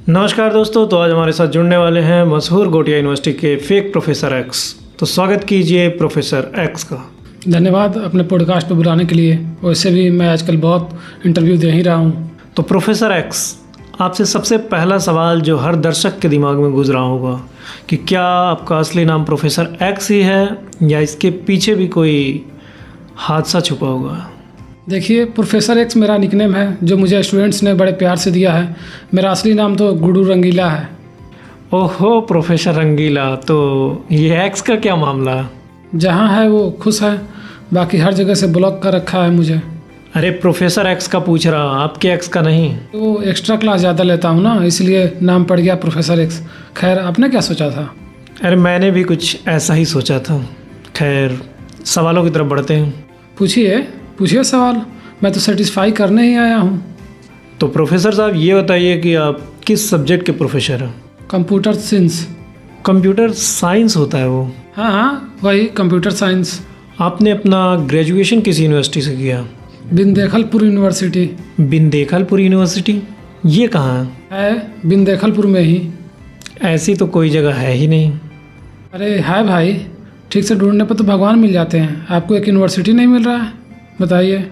नमस्कार दोस्तों, तो आज हमारे साथ जुड़ने वाले हैं मशहूर गोटिया यूनिवर्सिटी के फेक प्रोफेसर एक्स। तो स्वागत कीजिए प्रोफेसर एक्स का। धन्यवाद अपने पॉडकास्ट पर बुलाने के लिए। वैसे भी मैं आजकल बहुत इंटरव्यू दे ही रहा हूँ। तो प्रोफेसर एक्स, आपसे सबसे पहला सवाल जो हर दर्शक के दिमाग में गुजरा होगा कि क्या आपका असली नाम प्रोफेसर एक्स ही है या इसके पीछे भी कोई हादसा छुपा होगा। देखिए, प्रोफेसर एक्स मेरा निकनेम है जो मुझे स्टूडेंट्स ने बड़े प्यार से दिया है। मेरा असली नाम तो गुडू रंगीला है। ओहो प्रोफेसर रंगीला, तो ये एक्स का क्या मामला। जहाँ है वो खुश है, बाकी हर जगह से ब्लॉक कर रखा है मुझे। अरे प्रोफेसर एक्स का पूछ रहा, आपके एक्स का नहीं। तो एक्स्ट्रा क्लास ज़्यादा लेता हूँ ना, इसलिए नाम पड़ गया प्रोफेसर एक्स। खैर, आपने क्या सोचा था? अरे मैंने भी कुछ ऐसा ही सोचा था। खैर, सवालों की तरफ बढ़ते हैं। पूछिए सवाल, मैं तो सेटिस्फाई करने ही आया हूँ। तो प्रोफेसर साहब ये बताइए कि आप किस सब्जेक्ट के प्रोफेसर हैं। Computer science. कंप्यूटर साइंस होता है वो? हाँ, वही कंप्यूटर साइंस। आपने अपना ग्रेजुएशन किस यूनिवर्सिटी से किया? बिंदेखलपुर यूनिवर्सिटी। बिंदेखलपुर यूनिवर्सिटी ये कहाँ है? बिंदेखलपुर में ही। ऐसी तो कोई जगह है ही नहीं। अरे है भाई, ठीक से ढूंढने पर तो भगवान मिल जाते हैं। आपको एक यूनिवर्सिटी नहीं मिल रहा है? बताइए।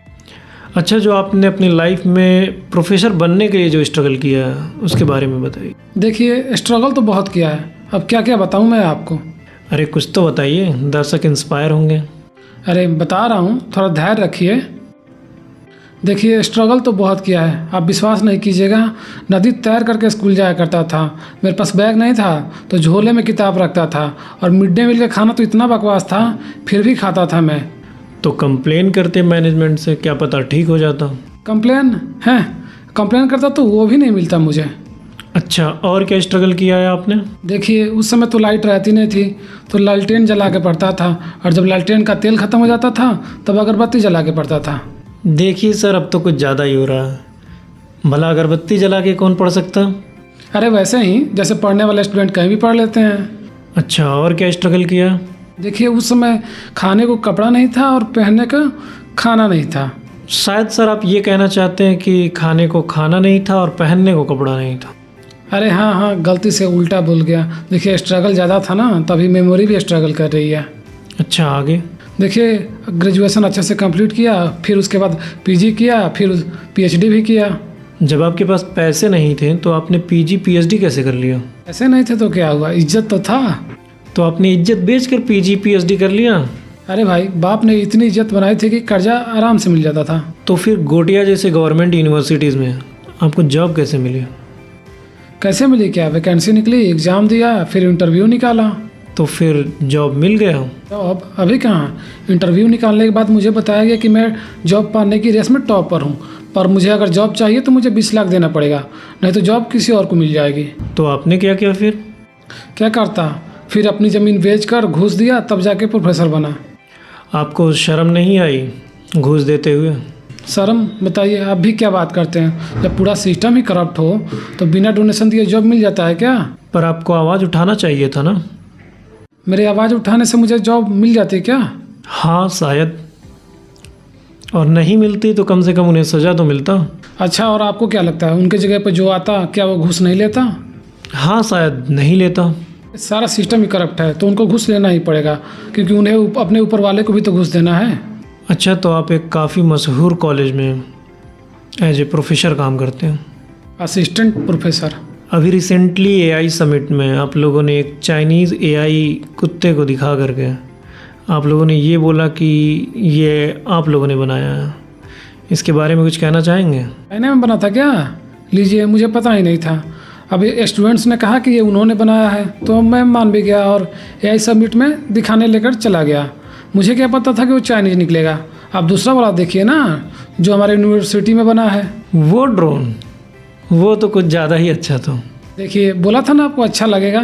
अच्छा, जो आपने अपनी लाइफ में प्रोफेसर बनने के लिए जो स्ट्रगल किया उसके बारे में बताइए। देखिए, स्ट्रगल तो बहुत किया है, अब क्या क्या बताऊं मैं आपको। अरे कुछ तो बताइए, दर्शक इंस्पायर होंगे। अरे बता रहा हूँ, थोड़ा धैर्य रखिए। देखिए, स्ट्रगल तो बहुत किया है, आप विश्वास नहीं कीजिएगा। नदी तैर करके स्कूल जाया करता था। मेरे पास बैग नहीं था तो झोले में किताब रखता था, और मिड डे मील का खाना तो इतना बकवास था, फिर भी खाता था मैं। तो कंप्लेन करते मैनेजमेंट से, क्या पता ठीक हो जाता। कंप्लेन करता तो वो भी नहीं मिलता मुझे। अच्छा, और क्या स्ट्रगल किया है आपने? देखिए, उस समय तो लाइट रहती नहीं थी, तो लालटेन जला के पढ़ता था, और जब लालटेन का तेल ख़त्म हो जाता था तब अगरबत्ती जला के पढ़ता था। देखिए सर, अब तो कुछ ज़्यादा ही हो रहा है। भला अगरबत्ती जला के कौन पढ़ सकता? अरे वैसे ही जैसे पढ़ने वाले स्टूडेंट कहीं भी पढ़ लेते हैं। अच्छा, और क्या स्ट्रगल किया? देखिए, उस समय खाने को कपड़ा नहीं था और पहनने का खाना नहीं था। शायद सर आप ये कहना चाहते हैं कि खाने को खाना नहीं था और पहनने को कपड़ा नहीं था। अरे हाँ, गलती से उल्टा बोल गया। देखिए, स्ट्रगल ज़्यादा था ना, तभी मेमोरी भी स्ट्रगल कर रही है। अच्छा, आगे? देखिए, ग्रेजुएशन अच्छे से कंप्लीट किया, फिर उसके बाद पीजी किया, फिर पीएचडी भी किया। जब आपके पास पैसे नहीं थे तो आपने पीजी पीएचडी कैसे कर लिया? ऐसे नहीं थे तो क्या हुआ, इज्जत तो था। तो आपने इज्जत बेचकर पीजी पीएचडी कर लिया? अरे भाई, बाप ने इतनी इज्जत बनाई थी कि कर्जा आराम से मिल जाता था। तो फिर गोटिया जैसे गवर्नमेंट यूनिवर्सिटीज़ में आपको जॉब कैसे मिली? कैसे मिली क्या, वैकेंसी निकली, एग्ज़ाम दिया, फिर इंटरव्यू निकाला। तो फिर जॉब मिल गया? जॉब अभी कहाँ। इंटरव्यू निकालने के बाद मुझे बताया गया कि मैं जॉब पाने की रेस में टॉप पर हूँ, पर मुझे अगर जॉब चाहिए तो मुझे 20 लाख देना पड़ेगा, नहीं तो जॉब किसी और को मिल जाएगी। तो आपने क्या किया फिर? क्या करता, फिर अपनी ज़मीन बेचकर घूस दिया, तब जाके प्रोफेसर बना। आपको शर्म नहीं आई घूस देते हुए? शर्म? बताइए, आप भी क्या बात करते हैं। जब पूरा सिस्टम ही करप्ट हो तो बिना डोनेशन दिए जॉब मिल जाता है क्या? पर आपको आवाज़ उठाना चाहिए था ना। मेरे आवाज़ उठाने से मुझे जॉब मिल जाती क्या? हाँ शायद, और नहीं मिलती तो कम से कम उन्हें सज़ा तो मिलता। अच्छा, और आपको क्या लगता है उनके जगह पर जो आता, क्या वो घूस नहीं लेता? हाँ शायद नहीं लेता। सारा सिस्टम ही करप्ट है तो उनको घूस लेना ही पड़ेगा, क्योंकि उन्हें अपने ऊपर वाले को भी तो घूस देना है। अच्छा, तो आप एक काफ़ी मशहूर कॉलेज में एज ए प्रोफेसर काम करते हैं। Assistant professor. अभी रिसेंटली एआई समिट में आप लोगों ने एक चाइनीज़ एआई कुत्ते को दिखा करके आप लोगों ने ये बोला कि ये आप लोगों ने बनाया है। इसके बारे में कुछ कहना चाहेंगे? मैंने में बना था क्या? लीजिए, मुझे पता ही नहीं था। अभी स्टूडेंट्स ने कहा कि ये उन्होंने बनाया है तो मैं मान भी गया और एआई समिट में दिखाने लेकर चला गया। मुझे क्या पता था कि वो चाइनीज़ निकलेगा। आप दूसरा वाला देखिए ना, जो हमारे यूनिवर्सिटी में बना है। वो ड्रोन, वो तो कुछ ज़्यादा ही अच्छा था। देखिए, बोला था ना आपको अच्छा लगेगा।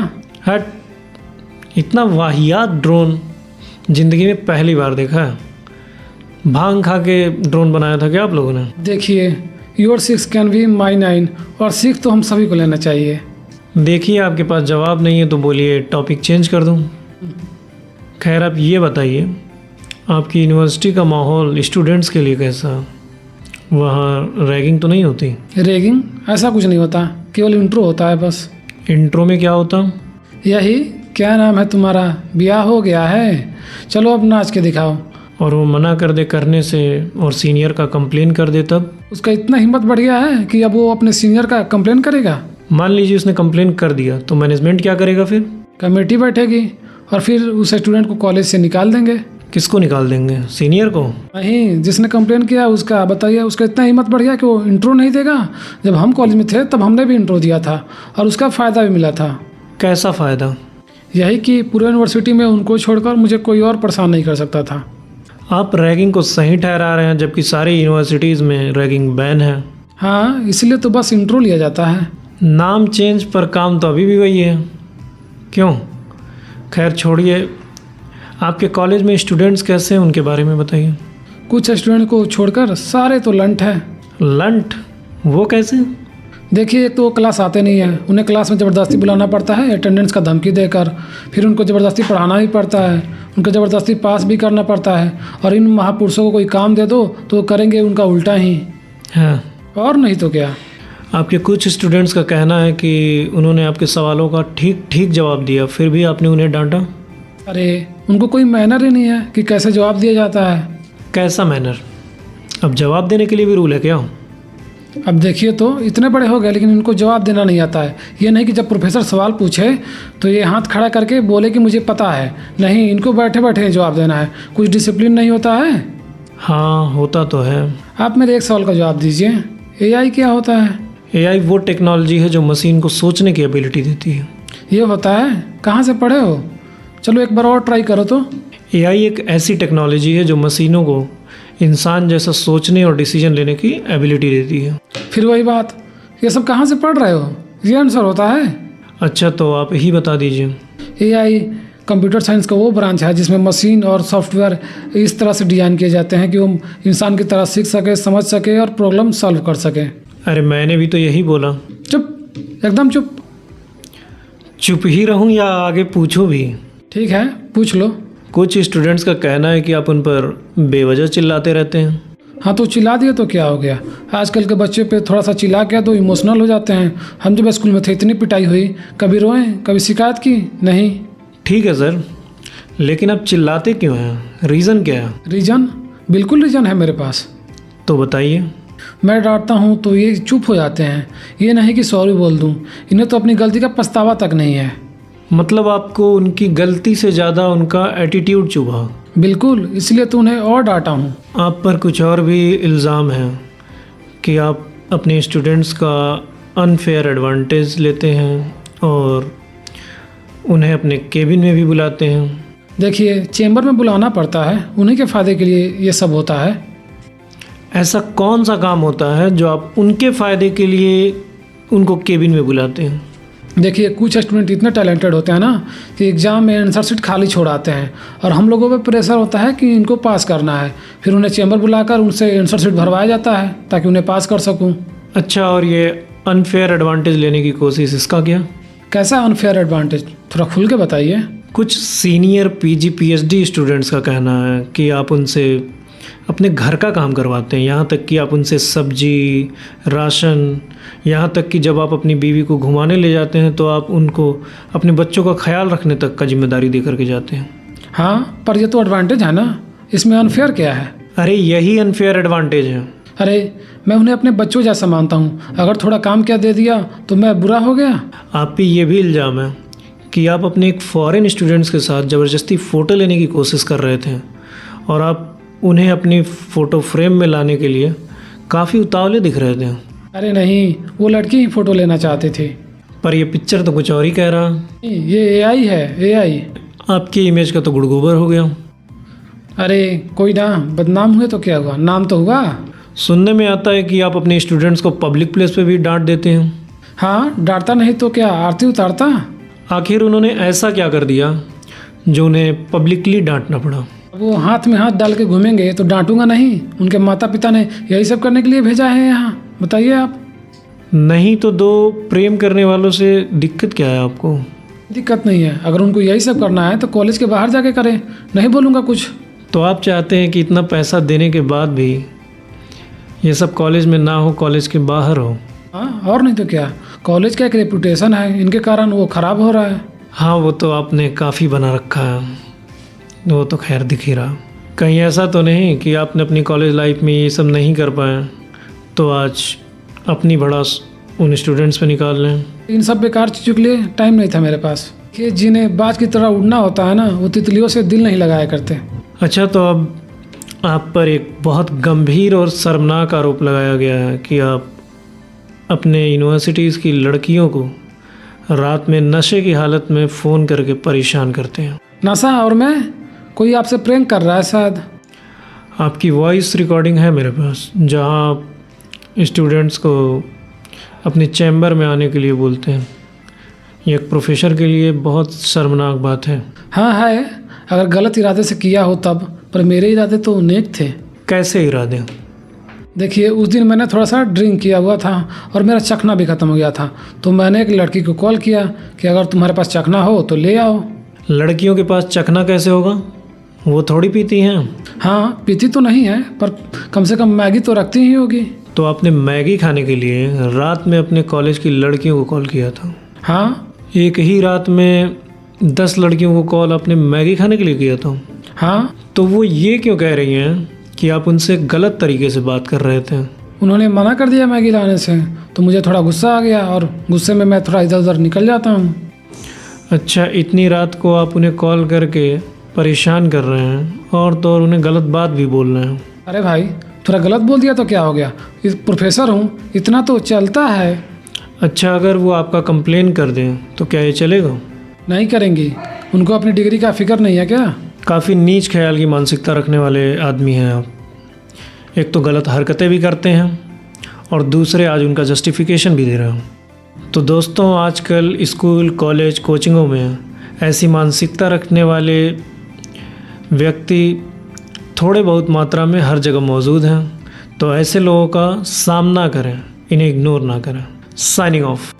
हट, इतना वाहियात ड्रोन ज़िंदगी में पहली बार देखा है। भांग खा के ड्रोन बनाया था क्या आप लोगों ने? देखिए, योर 6 कैन बी माई 9, और सीख तो हम सभी को लेना चाहिए। देखिए, आपके पास जवाब नहीं है तो बोलिए, टॉपिक चेंज कर दूँ। खैर, आप ये बताइए, आपकी यूनिवर्सिटी का माहौल स्टूडेंट्स के लिए कैसा? वहाँ रैगिंग तो नहीं होती? रैगिंग? ऐसा कुछ नहीं होता। केवल इंट्रो होता है बस। इंट्रो में क्या होता? यही, क्या नाम है तुम्हारा, ब्याह हो गया है, चलो अब नाच के दिखाओ। और वो मना कर दे करने से और सीनियर का कंप्लेन कर दे तब? उसका इतना हिम्मत बढ़ गया है कि अब वो अपने सीनियर का कंप्लेन करेगा। मान लीजिए उसने कंप्लेन कर दिया तो मैनेजमेंट क्या करेगा फिर? कमेटी बैठेगी और फिर उस स्टूडेंट को कॉलेज से निकाल देंगे। किसको निकाल देंगे? सीनियर को? नहीं, जिसने कंप्लेन किया उसका। बताइए, उसका इतना हिम्मत बढ़ गया कि वो इंट्रो नहीं देगा। जब हम कॉलेज में थे तब हमने भी इंट्रो दिया था और उसका फ़ायदा भी मिला था। कैसा फ़ायदा? यही कि पूरे यूनिवर्सिटी में उनको छोड़कर मुझे कोई और परेशान नहीं कर सकता था। आप रैगिंग को सही ठहरा रहे हैं जबकि सारी यूनिवर्सिटीज़ में रैगिंग बैन है। हाँ, इसलिए तो बस इंट्रो लिया जाता है। नाम चेंज पर काम तो अभी भी वही है। क्यों? खैर छोड़िए, आपके कॉलेज में स्टूडेंट्स कैसे हैं उनके बारे में बताइए। कुछ स्टूडेंट को छोड़कर सारे तो लंट है। लंट? वो कैसे? देखिए, एक तो वो क्लास आते नहीं है, उन्हें क्लास में ज़बरदस्ती बुलाना पड़ता है अटेंडेंस का धमकी देकर। फिर उनको ज़बरदस्ती पढ़ाना भी पड़ता है, उनको ज़बरदस्ती पास भी करना पड़ता है। और इन महापुरुषों को कोई काम दे दो तो वो करेंगे उनका उल्टा ही। हाँ, और नहीं तो क्या। आपके कुछ स्टूडेंट्स का कहना है कि उन्होंने आपके सवालों का ठीक ठीक जवाब दिया, फिर भी आपने उन्हें डांटा। अरे, उनको कोई मैनर ही नहीं है कि कैसे जवाब दिया जाता है। कैसा मैनर? अब जवाब देने के लिए भी रूल है क्या? अब देखिए, तो इतने बड़े हो गए लेकिन इनको जवाब देना नहीं आता है। ये नहीं कि जब प्रोफेसर सवाल पूछे तो ये हाथ खड़ा करके बोले कि मुझे पता है। नहीं, इनको बैठे बैठे जवाब देना है। कुछ डिसिप्लिन नहीं होता है। हाँ, होता तो है। आप मेरे एक सवाल का जवाब दीजिए, एआई क्या होता है? एआई वो टेक्नोलॉजी है जो मशीन को सोचने की एबिलिटी देती है। ये होता है? कहाँ से पढ़े हो? चलो एक बार और ट्राई करो तो। एआई एक ऐसी टेक्नोलॉजी है जो मशीनों को इंसान जैसा सोचने और डिसीजन लेने की एबिलिटी देती है। फिर वही बात, ये सब कहाँ से पढ़ रहे हो? ये आंसर होता है? अच्छा, तो आप ही बता दीजिए। एआई कंप्यूटर साइंस का वो ब्रांच है जिसमें मशीन और सॉफ्टवेयर इस तरह से डिजाइन किए जाते हैं कि वो इंसान की तरह सीख सके, समझ सके और प्रॉब्लम सॉल्व कर सके। अरे मैंने भी तो यही बोला। चुप, एकदम चुप। चुप ही रहूं या आगे पूछूं भी? ठीक है, पूछ लो। कुछ स्टूडेंट्स का कहना है कि आप उन पर बेवजह चिल्लाते रहते हैं। हाँ, तो चिल्ला दिए तो क्या हो गया? आजकल के बच्चे पे थोड़ा सा चिल्ला गया तो इमोशनल हो जाते हैं। हम जब स्कूल में थे इतनी पिटाई हुई, कभी रोए, कभी शिकायत की नहीं। ठीक है सर, लेकिन आप चिल्लाते क्यों हैं? रीज़न क्या है? रीज़न? बिल्कुल रीज़न है मेरे पास। तो बताइए। मैं डांटता हूँ तो ये चुप हो जाते हैं। ये नहीं कि सॉरी बोल दूँ, इन्हें तो अपनी गलती का पछतावा तक नहीं है। मतलब आपको उनकी गलती से ज़्यादा उनका एटीट्यूड चुभा? बिल्कुल, इसलिए तो उन्हें और डांटा हूँ। आप पर कुछ और भी इल्ज़ाम है कि आप अपने स्टूडेंट्स का अनफेयर एडवांटेज लेते हैं और उन्हें अपने केबिन में भी बुलाते हैं। देखिए, चेंबर में बुलाना पड़ता है, उन्हीं के फ़ायदे के लिए ये सब होता है। ऐसा कौन सा काम होता है जो आप उनके फ़ायदे के लिए उनको केबिन में बुलाते हैं? देखिए, कुछ स्टूडेंट इतने टैलेंटेड होते हैं ना कि एग्ज़ाम में आंसर शीट खाली छोड़ाते हैं और हम लोगों पे प्रेशर होता है कि इनको पास करना है। फिर उन्हें चेंबर बुलाकर उनसे आंसर शीट भरवाया जाता है ताकि उन्हें पास कर सकूं। अच्छा, और ये अनफेयर एडवांटेज लेने की कोशिश, इसका क्या? कैसा अनफेयर एडवांटेज? थोड़ा खुल के बताइए। कुछ सीनियर पीजी पीएचडी स्टूडेंट्स का कहना है कि आप उनसे अपने घर का काम करवाते हैं, यहाँ तक कि आप उनसे सब्जी, राशन, यहाँ तक कि जब आप अपनी बीवी को घुमाने ले जाते हैं तो आप उनको अपने बच्चों का ख्याल रखने तक का जिम्मेदारी दे करके जाते हैं। हाँ, पर ये तो एडवांटेज है ना, इसमें अनफेयर क्या है? अरे यही अनफेयर एडवांटेज है। अरे, मैं उन्हें अपने बच्चों जैसा मानता हूँ, अगर थोड़ा काम क्या दे दिया तो मैं बुरा हो गया? आप पे ये भी इल्ज़ाम है कि आप अपने एक फ़ॉरेन स्टूडेंट्स के साथ ज़बरदस्ती फ़ोटो लेने की कोशिश कर रहे थे और आप उन्हें अपनी फ़ोटो फ्रेम में लाने के लिए काफ़ी उतावले दिख रहे थे। अरे नहीं, वो लड़की ही फ़ोटो लेना चाहते थे। पर ये पिक्चर तो कुछ और ही कह रहा। ये एआई है, एआई। आपकी इमेज का तो गुड़गोबर हो गया। अरे कोई ना, बदनाम हुए तो क्या हुआ, नाम तो हुआ। सुनने में आता है कि आप अपने स्टूडेंट्स को पब्लिक प्लेस पे भी डांट देते हैं। हाँ, डांटता नहीं तो क्या आरती उतारता। आखिर उन्होंने ऐसा क्या कर दिया जो उन्हें पब्लिकली डांटना पड़ा? वो हाथ में हाथ डाल के घूमेंगे तो डांटूंगा नहीं? उनके माता पिता ने यही सब करने के लिए भेजा है यहाँ। बताइए आप। नहीं तो दो प्रेम करने वालों से दिक्कत क्या है आपको? दिक्कत नहीं है, अगर उनको यही सब करना है तो कॉलेज के बाहर जाके करें, नहीं बोलूँगा कुछ। तो आप चाहते हैं कि इतना पैसा देने के बाद भी ये सब कॉलेज में ना हो, कॉलेज के बाहर हो? हाँ, और नहीं तो क्या। कॉलेज का एक रेपुटेशन है, इनके कारण वो ख़राब हो रहा है। हाँ, वो तो आपने काफ़ी बना रखा है, वो तो खैर दिख ही रहा। कहीं ऐसा तो नहीं कि आपने अपनी कॉलेज लाइफ में ये सब नहीं कर पाए तो आज अपनी भड़ास उन स्टूडेंट्स पे निकाल लें। इन सब बेकार चीज़ों के लिए टाइम नहीं था मेरे पास। कि जिन्हें बाज की तरह उड़ना होता है ना, वो तितलियों से दिल नहीं लगाया करते। अच्छा, तो अब आप पर एक बहुत गंभीर और शर्मनाक आरोप लगाया गया है कि आप अपने यूनिवर्सिटीज़ की लड़कियों को रात में नशे की हालत में फ़ोन करके परेशान करते हैं। नशा और मैं? कोई आपसे प्रैंक कर रहा है शायद। आपकी वॉइस रिकॉर्डिंग है मेरे पास, जहां आप स्टूडेंट्स को अपने चैम्बर में आने के लिए बोलते हैं। ये एक प्रोफेसर के लिए बहुत शर्मनाक बात है। हाँ है, अगर गलत इरादे से किया हो तब, पर मेरे इरादे तो नेक थे। कैसे इरादे? देखिए, उस दिन मैंने थोड़ा सा ड्रिंक किया हुआ था और मेरा चखना भी ख़त्म हो गया था, तो मैंने एक लड़की को कॉल किया कि अगर तुम्हारे पास चखना हो तो ले आओ। लड़कियों के पास चखना कैसे होगा? वो थोड़ी पीती हैं। हाँ, पीती तो नहीं है, पर कम से कम मैगी तो रखती ही होगी। तो आपने मैगी खाने के लिए रात में अपने कॉलेज की लड़कियों को कॉल किया था? हाँ। एक ही रात में 10 लड़कियों को कॉल आपने मैगी खाने के लिए किया था? हाँ। तो वो ये क्यों कह रही हैं कि आप उनसे गलत तरीके से बात कर रहे थे? उन्होंने मना कर दिया मैगी लाने से, तो मुझे थोड़ा गुस्सा आ गया और गुस्से में मैं थोड़ा इधर उधर निकल जाता हूँ। अच्छा, इतनी रात को आप उन्हें कॉल करके परेशान कर रहे हैं और तो और उन्हें गलत बात भी बोल रहे हैं। अरे भाई, थोड़ा गलत बोल दिया तो क्या हो गया? इस प्रोफेसर हूँ, इतना तो चलता है। अच्छा, अगर वो आपका कंप्लेन कर दें तो क्या ये चलेगा? नहीं करेंगी, उनको अपनी डिग्री का फिक्र नहीं है क्या? काफ़ी नीच ख्याल की मानसिकता रखने वाले आदमी हैं आप। एक तो गलत हरकतें भी करते हैं और दूसरे आज उनका जस्टिफिकेशन भी दे रहे हो। तो दोस्तों, आजकल स्कूल, कॉलेज, कोचिंगों में ऐसी मानसिकता रखने वाले व्यक्ति थोड़े बहुत मात्रा में हर जगह मौजूद हैं। तो ऐसे लोगों का सामना करें, इन्हें इग्नोर ना करें। Signing off.